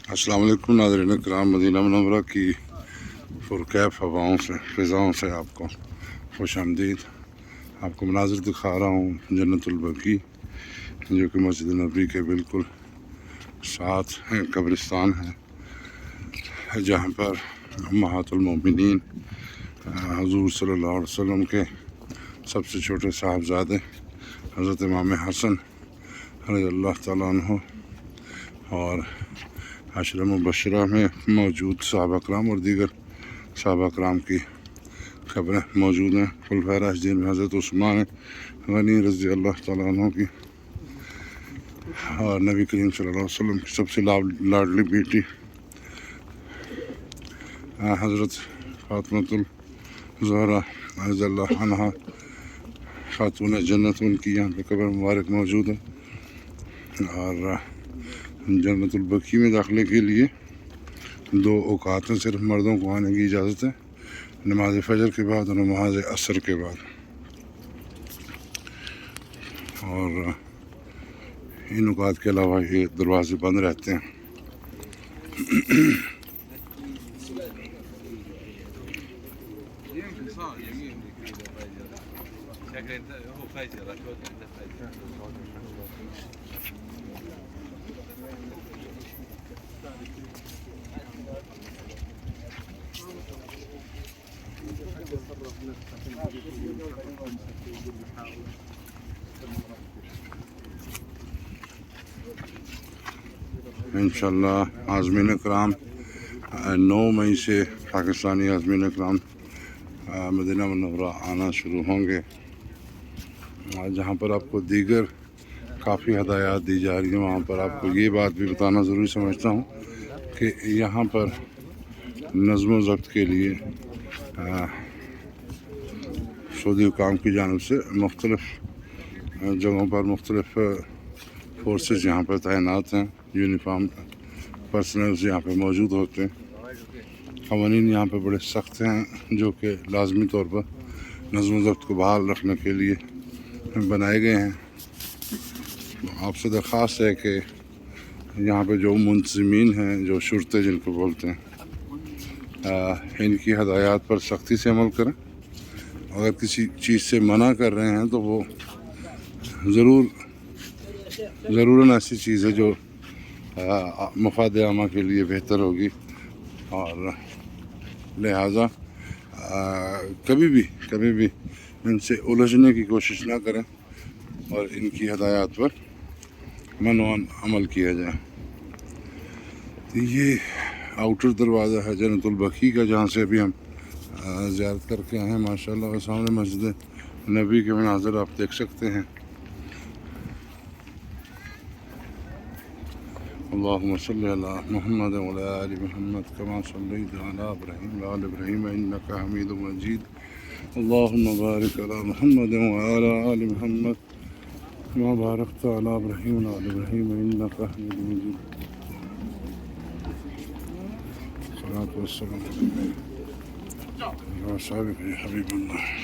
السلام علیکم ناظرین کرام، مدینہ منورہ کی پرکیف ہواؤں سے فضاؤں سے آپ کو خوش آمدید۔ آپ کو مناظر دکھا رہا ہوں جنت البقیع، جو کہ مسجد نبوی کے بالکل ساتھ قبرستان ہے، جہاں پر امہات المومنین حضور صلی اللہ علیہ وسلم کے سب سے چھوٹے صاحبزادے حضرت امام حسن رضی اللہ تعالیٰ عنہ اور عشرہ مبشرہ میں موجود صحابہ کرام اور دیگر صحابہ کرام کی قبریں موجود ہیں۔ خلفائے راشدین میں حضرت عثمان غنی رضی اللہ تعالیٰ عنہ کی اور نبی کریم صلی اللہ علیہ وسلم کی سب سے لاڈلی بیٹی حضرت فاطمۃ الزہرا رضی اللہ عنہا خاتون جنت، ان کی یہاں پہ قبر مبارک موجود ہے۔ اور جنت البقیع میں داخلے کے لیے 2 اوقات ہیں، صرف مردوں کو آنے کی اجازت ہے، نماز فجر کے بعد اور نماز عصر کے بعد، اور ان اوقات کے علاوہ یہ دروازے بند رہتے ہیں۔ انشاءاللہ عازمین اکرام 9 مئی سے پاکستانی عازمین اکرام مدینہ منورہ آنا شروع ہوں گے، جہاں پر آپ کو دیگر کافی ہدایات دی جا رہی ہیں۔ وہاں پر آپ کو یہ بات بھی بتانا ضروری سمجھتا ہوں کہ یہاں پر نظم و ضبط کے لیے سعودی حکام کی جانب سے مختلف جگہوں پر مختلف فورسز یہاں پر تعینات ہیں، یونیفارم پرسنلز یہاں پہ موجود ہوتے ہیں۔ قوانین یہاں پہ بڑے سخت ہیں، جو کہ لازمی طور پر نظم و ضبط کو بحال رکھنے کے لیے بنائے گئے ہیں۔ آپ سے درخواست ہے کہ یہاں پہ جو منتظمین ہیں، جو شرطے جن کو بولتے ہیں، ان کی ہدایات پر سختی سے عمل کریں۔ اگر کسی چیز سے منع کر رہے ہیں تو وہ ضروراً ایسی چیز ہے جو مفاد عامہ کے لیے بہتر ہوگی، اور لہٰذا کبھی بھی ان سے الجھنے کی کوشش نہ کریں اور ان کی ہدایات پر منوان عمل کیا جائے۔ تو یہ آؤٹر دروازہ ہے جنت البقیع کا، جہاں سے ابھی ہم زیارت کر کے آئے ہیں۔ ماشاءاللہ اور سامنے مسجد نبی کے مناظر آپ دیکھ سکتے ہیں۔ اللہم صلی علی محمد وعلی آل محمد کما صلیت علی ابراہیم وعلی ابراہیم انک حمید مجید۔ اللہم بارک علی محمد وعلی آل محمد کما بارکت علی ابراہیم وعلی ابراہیم انک حمید مجید۔ الصلاۃ والسلام علی صاحب حبیب اللہ۔